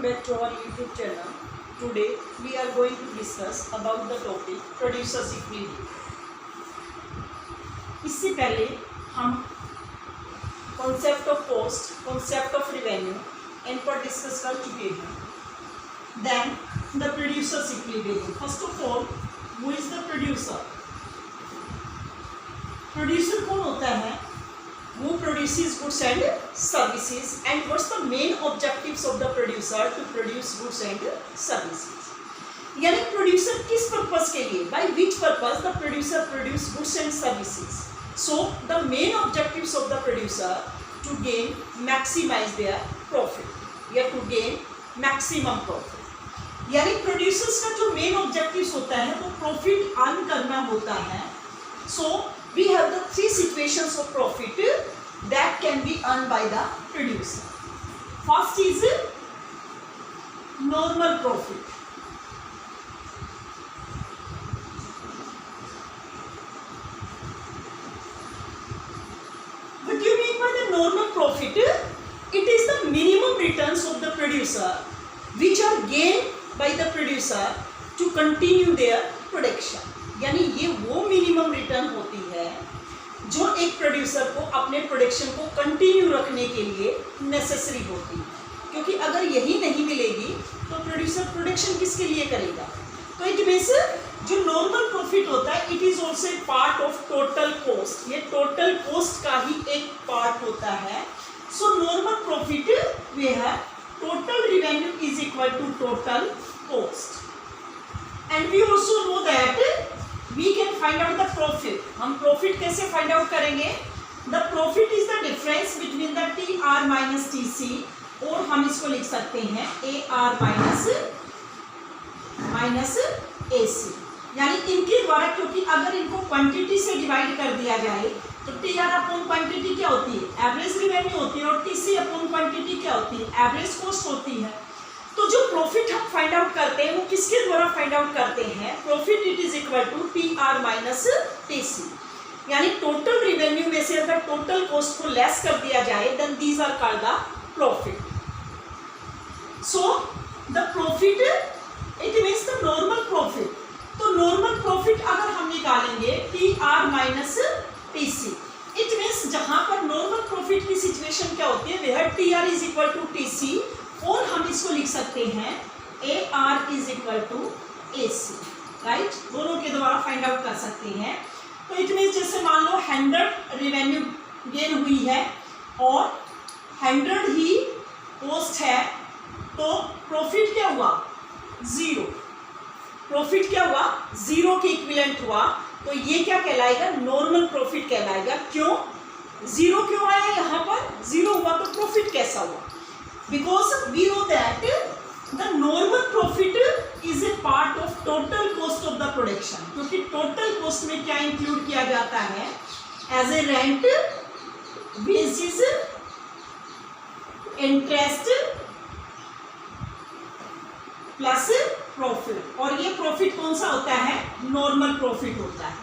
welcome back to our YouTube channel. Today we are going to discuss about the topic producers equilibrium. इससे पहले हम concept of cost, concept of revenue इन पर discuss कर चुके हैं. Then the producers equilibrium. First of all, who is the producer? Producer कौन होता है? Who produces goods and services, and what's the main objectives of the producer to produce goods and services? यानी producer किस purpose के लिए, by which purpose the producer produce goods and services? So the main objectives of the producer to gain maximize their profit, या to gain maximum profit. यानी producers का जो main objectives होता है वो profit earn करना होता है. So we have the three situations of profit that can be earned by the producer. First is normal profit. What do you mean by the normal profit? It is the minimum returns of the producer which are gained by the producer to continue their production. यानी ये वो minimum return होती है जो एक producer को अपने production को कंटिन्यू रखने के लिए नेसेसरी होती है, क्योंकि अगर यही नहीं मिलेगी तो प्रोड्यूसर प्रोडक्शन किसके लिए करेगा. तो इट मीन्स जो नॉर्मल प्रॉफिट होता है it is also a part of total cost. ये टोटल कॉस्ट का ही एक पार्ट होता है. So normal profit we have total revenue is equal to total cost. And we also know that we can find out the profit. हम profit कैसे find out करेंगे? The profit is the difference between the TR minus TC, और हम इसको लिख सकते हैं AR minus AC. यानी इनके द्वारा, क्योंकि अगर इनको क्वांटिटी से डिवाइड कर दिया जाए तो TR अपॉन क्वांटिटी क्या होती है? एवरेज रेवेन्यू होती है, और TC अपॉन क्वांटिटी क्या होती है? एवरेज कॉस्ट होती है. तो जो प्रॉफिट हम फाइंड आउट करते हैं वो किसके द्वारा फाइंड आउट करते हैं? Profit it is equal to TR minus TC. यानी टोटल रेवेन्यू में से अगर टोटल कॉस्ट को लेस कर दिया जाए then these are called the profit. So the profit it means the normal profit. तो नॉर्मल प्रॉफिट अगर हम निकालेंगे TR minus TC, it means जहां पर नॉर्मल प्रॉफिट की सिचुएशन क्या होती है, वह TR is equal to TC, और हम इसको लिख सकते हैं AR is equal to AC. Right, दोनों के द्वारा फाइंड आउट कर सकते हैं. तो इट मीन्स जैसे मान लो 100 रेवेन्यू गेन हुई है और 100 ही कॉस्ट है, तो प्रॉफिट क्या हुआ? 0. प्रॉफिट क्या हुआ? 0 के इक्विवेलेंट हुआ. तो ये क्या कहलाएगा? नॉर्मल प्रॉफिट कहलाएगा. क्यों 0 क्यों आया यहाँ पर? 0 हुआ तो प्रॉफिट कैसा हुआ? Because we know that the normal profit is a part of total cost of the production. क्योंकि total cost में क्या इंक्लूड किया जाता है? As a rent, wages, interest plus profit. और ये प्रॉफिट कौन सा होता है? नॉर्मल प्रॉफिट होता है.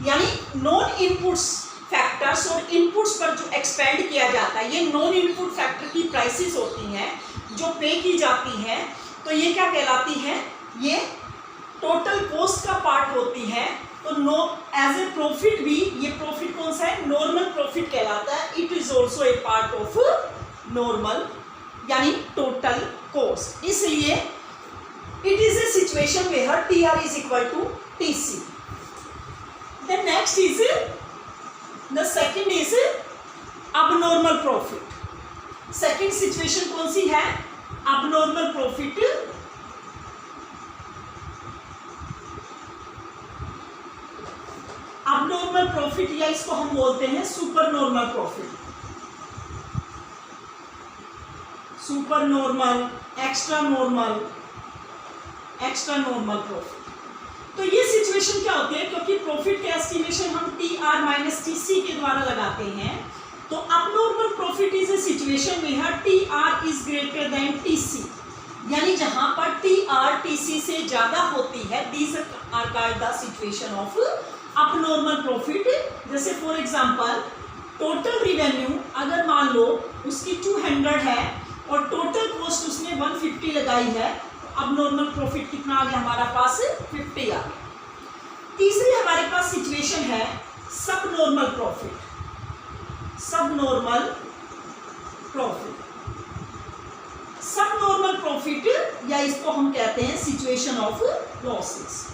यानी नॉन इनपुट्स फैक्टर्स और इनपुट्स पर जो एक्सपेंड किया जाता है, ये नॉन इनपुट फैक्टर की प्राइसेस होती हैं जो पे की जाती हैं, तो ये क्या कहलाती हैं? ये टोटल कॉस्ट का पार्ट होती है. तो नो एज ए प्रॉफिट भी ये प्रॉफिट कौन सा है? नॉर्मल प्रॉफिट कहलाता है. It is also a part of normal यानी टोटल कॉस्ट. इसलिए it is a situation where TR is equal to TC. The next is The second is abnormal profit. Second situation कौन सी है? Abnormal profit. Abnormal profit या इसको हम बोलते हैं super normal profit. Super normal, extra normal, extra normal profit. तो ये situation क्या होती है? क्योंकि प्रॉफिट का एस्टिमेशन हम TR माइनस TC के द्वारा लगाते हैं, तो abnormal profit is a situation where TR is greater than TC. यानी जहां पर TR TC से ज्यादा होती है, these are called the situation of abnormal profit. जैसे फॉर एग्जांपल टोटल रेवेन्यू अगर मान लो उसकी 200 है और टोटल कॉस्ट उसने इसमें 150 लगाई है, अब नॉर्मल प्रॉफिट कितना आ गया हमारा पास, 50 आ गया। तीसरी हमारे पास सिचुएशन है सब नॉर्मल प्रॉफिट। सब नॉर्मल प्रॉफिट, सब नॉर्मल प्रॉफिट या इसको हम कहते हैं सिचुएशन ऑफ लॉसेस,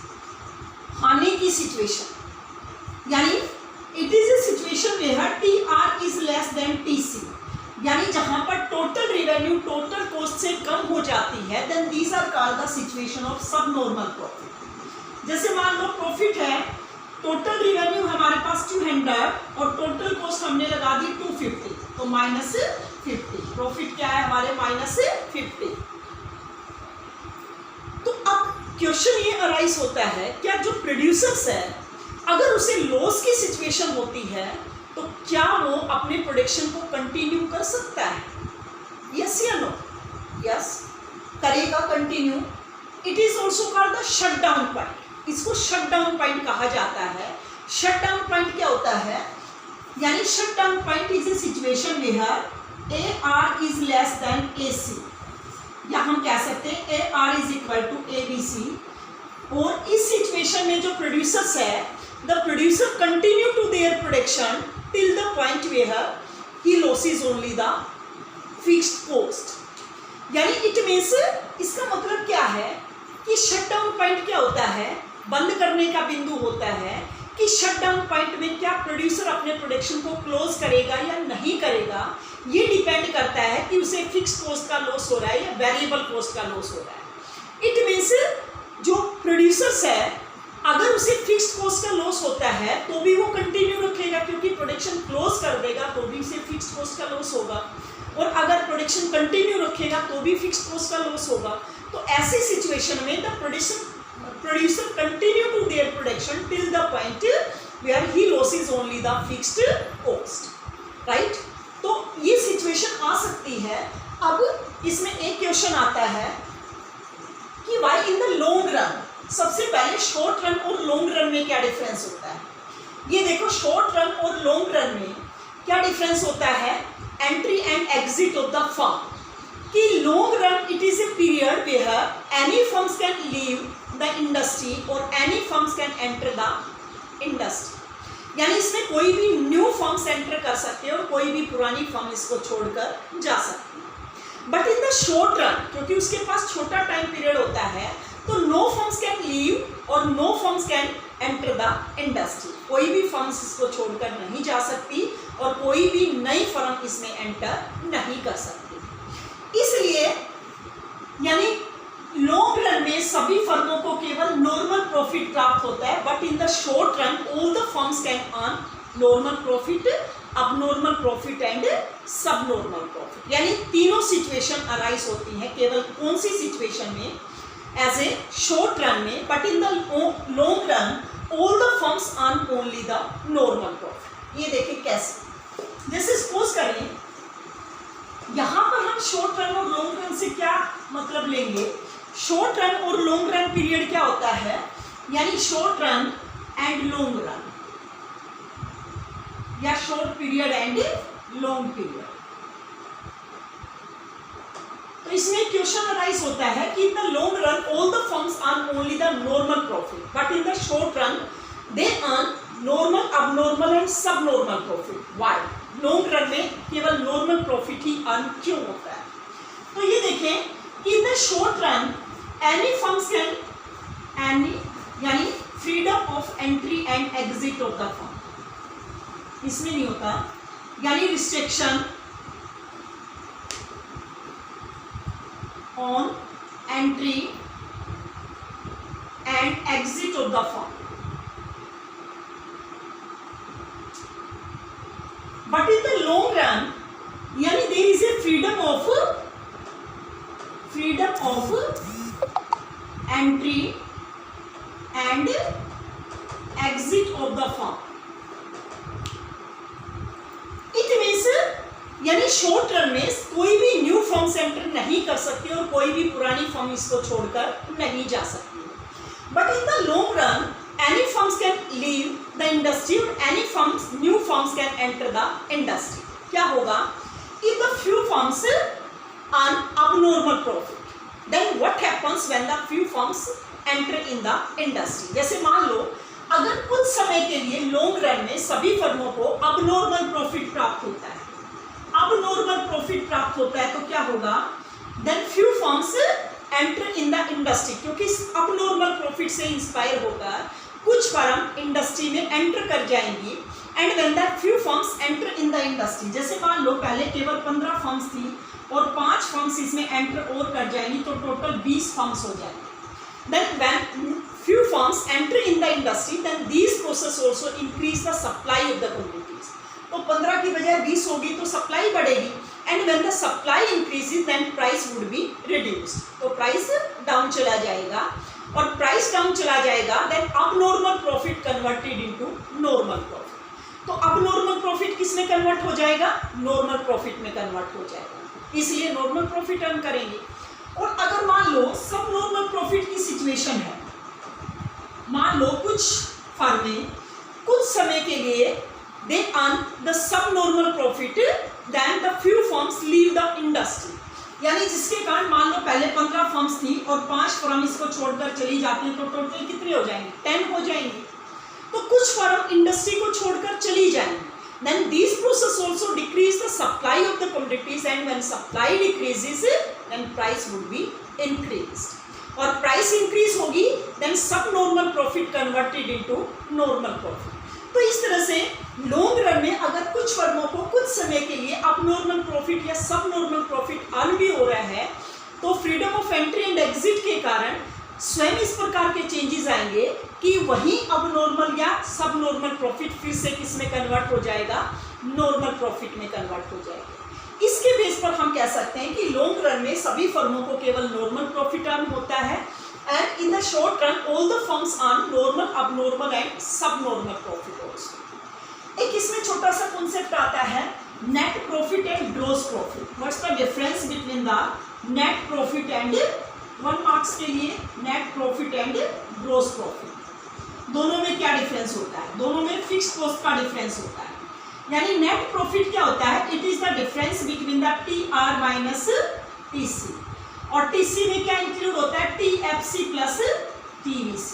हानि की सिचुएशन। यानी it is a situation where T R is less than T C, यानी जहां पर टोटल रेवेन्यू टोटल कॉस्ट से कम हो जाती है, then these are called the situation of sub normal profit. जैसे मान लो प्रॉफिट है, टोटल रेवेन्यू हमारे पास 200 और टोटल कॉस्ट हमने लगा दी 250, तो -50। प्रॉफिट क्या है हमारे, -50। तो अब क्वेश्चन ये अराइज होता है, क्या जो प्रोड्यूसर्स है अगर उसे लॉस की सिचुएशन होती है तो क्या वो अपने प्रोडक्शन को कंटिन्यू कर सकता है? यस या नो? यस, करेगा continue. It is also called the shut down point, इसको शट डाउन पॉइंट कहा जाता है। शट डाउन पॉइंट क्या होता है, यानी shut down point is a situation where A R is less than A C, या हम कह सकते हैं A R is equal to A B C. और इस सिचुएशन में जो प्रोड्यूसर्स है, the producer continue to their production till the point where he loses only the fixed cost. यानी इट मीन्स, इसका मतलब क्या है कि शट डाउन पॉइंट क्या होता है, बंद करने का बिंदु होता है कि शट डाउन पॉइंट में क्या प्रोड्यूसर अपने प्रोडक्शन को क्लोज करेगा या नहीं करेगा, ये डिपेंड करता है कि उसे फिक्स्ड कॉस्ट का लॉस हो रहा है या वेरिएबल कॉस्ट का लॉस हो रहा है। इट मीन्स जो प्रोड्यूसर्स है अगर उसे फिक्स्ड कॉस्ट का लॉस होता है तो भी वो कंटिन्यू रखेगा, क्योंकि प्रोडक्शन क्लोज कर देगा तो भी उसे फिक्स्ड कॉस्ट का लॉस होगा, और अगर प्रोडक्शन कंटिन्यू रखेगा तो भी फिक्स्ड कॉस्ट का लॉस होगा। तो ऐसी सिचुएशन में the producer continue to their production till the point where he loses only the fixed cost, right? तो ये सिचुएशन आ सकती है। अब इसमें एक क्वेश्चन आता है कि why in the long run, सबसे पहले शॉर्ट रन और लॉन्ग रन में क्या डिफरेंस होता है। ये देखो, शॉर्ट रन और लॉन्ग रन में क्या डिफरेंस होता है, entry and exit of the firm. कि long run it is a period where any firms can leave the industry और any firms can enter the industry. यानी इसमें कोई भी न्यू फर्म्स एंटर कर सकते हैं और कोई भी पुरानी फर्म इसको छोड़कर जा सकती है। But in the short run, क्योंकि उसके पास छोटा टाइम पीरियड होता है, तो नो फर्म्स कैन लीव और no firms can enter the industry. कोई भी फर्म्स इसको छोड़कर नहीं जा सकती और कोई भी नई फर्म इसमें एंटर नहीं कर सकती। इसलिए यानी लॉन्ग रन में सभी फर्मों को केवल नॉर्मल प्रॉफिट प्राप्त होता है, but in the short run all the firms can earn normal profit, अब नॉर्मल प्रॉफिट एंड सब नॉर्मल प्रॉफिट। यानी तीनों सिचुएशन अराइज होती हैं, केवल कौन सी सिचुएशन में, एज ए शॉर्ट रन में, but in the long run all the firms earn only the normal profit. ये देखें कैसे, जैसे सपोज करें यहाँ पर हम शॉर्ट रन और लॉन्ग रन से क्या मतलब लेंगे। शॉर्ट रन और लॉन्ग रन पीरियड क्या होता है, यानी short run and long run, या short period and long period. तो इसमें क्वेश्चन अराइज होता है कि in the long run all the firms earn only the normal profit, but in the short run they earn normal, abnormal and सब normal profit. Why? Long run में केवल normal profit ही earn क्यों होता है? तो ये देखें कि in the short run any firms can, any यानी freedom of entry and exit of the firm, इसमें नहीं होता, यानी restriction on entry and exit of the firm. But in the long run, यानी there is a freedom of entry and exit of the firm. It means यानी short run में कोई भी new firm enter नहीं कर सकती और कोई भी पुरानी फर्म इसको छोड़कर नहीं जा सकती। But in the long run any firms can leave the industry or any firms, new firms can enter the industry. क्या होगा? If the few firms earn abnormal profit. Then what happens when the few firms enter in the industry? जैसे मान लो अगर कुछ समय के लिए long run में सभी फर्मों को abnormal profit प्राप्त होता है, abnormal profit प्राप्त होता है तो क्या होगा? Then few firms enter in the industry, क्योंकि abnormal profit से इंस्पायर होकर कुछ फर्म इंडस्ट्री में एंटर कर जाएंगी. And when that few firms enter in the industry, जैसे मान लो पहले केवल 15 फर्म्स थी और 5 फर्म्स इसमें एंटर और कर जाएंगी तो टोटल 20 फर्म्स हो जाएंगे. Then when few firms enter in the industry then these process also increase the supply of the commodities. तो 15 की बजाय 20 होगी तो सप्लाई बढ़ेगी. And when the supply increases then price would be reduced, तो price down चला जाएगा. और प्राइस डाउन चला जाएगा then abnormal profit converted into normal profit. तो अबनॉर्मल प्रॉफिट किस में कन्वर्ट हो जाएगा? नॉर्मल प्रॉफिट में कन्वर्ट हो जाएगा, इसलिए नॉर्मल प्रॉफिट अर्न करेंगे. और अगर मान लो सब नॉर्मल प्रॉफिट की सिचुएशन है, मान लो कुछ फर्में कुछ समय के लिए they earn the sub normal profit then the few firms leave the industry, यानी जिसके कारण मान लो पहले 15 फर्म्स थी और 5 फर्म इसको छोड़कर चली जाती हैं तो टोटल कितने हो जाएंगे? 10 हो जाएंगे. तो कुछ फर्म इंडस्ट्री को छोड़कर चली जाएंगी. Then this process also decrease the supply of the commodities and when supply decreases then price would be increased. और प्राइस इंक्रीज होगी then sub normal profit converted into normal profit. तो इस तरह से लॉन्ग रन में अगर कुछ फर्मों को कुछ समय के लिए अबनॉर्मल प्रॉफिट या सब नॉर्मल प्रॉफिट अर्न भी हो रहा है तो freedom of entry and exit के कारण स्वयं इस प्रकार के चेंजेस आएंगे कि वही अबनॉर्मल या सब नॉर्मल प्रॉफिट फिर से किस में कन्वर्ट हो जाएगा? नॉर्मल प्रॉफिट में कन्वर्ट हो जाएगा. इसके बेस पर हम कह सकते हैं कि लॉन्ग रन में सभी फर्मों को केवल नॉर्मल प्रॉफिट अर्न होता है and in the short run all the firms earn normal, abnormal and subnormal profit also. एक इसमें छोटा सा कॉन्सेप्ट आता है net profit and gross profit. What's the difference between the net profit and 1 marks के लिए net profit and gross profit, दोनों में क्या डिफरेंस होता है? दोनों में फिक्स्ड कॉस्ट का डिफरेंस होता है. यानी नेट प्रॉफिट क्या होता है? It is the difference between the TR minus TC, और TC में क्या इंक्लूड होता है? TFC plus TVC,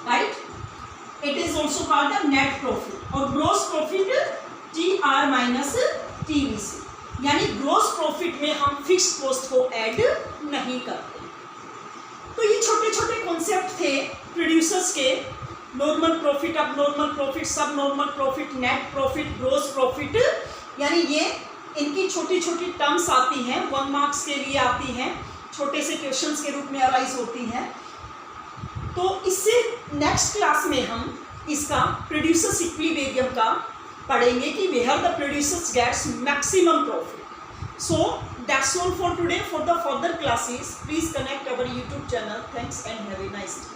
right. It is also called the net profit. और gross profit TR minus TVC, यानी ग्रॉस प्रॉफिट में हम फिक्स्ड कॉस्ट को ऐड नहीं करते. तो ये छोटे छोटे कॉन्सेप्ट थे प्रोड्यूसर्स के. नॉर्मल प्रॉफिट, अब नॉर्मल प्रॉफिट, सब normal profit, net profit, gross profit, यानी ये इनकी छोटी छोटी टर्म्स आती हैं, 1 मार्क्स के लिए आती हैं, छोटे से क्वेश्चंस के रूप में अराइज होती हैं. तो इससे नेक्स्ट क्लास में हम इसका प्रोड्यूसर्स इक्विलिब्रियम का पढ़ेंगे कि where the producers gets maximum profit. So that's all for today. For the further classes please connect our YouTube channel. Thanks and have a nice day.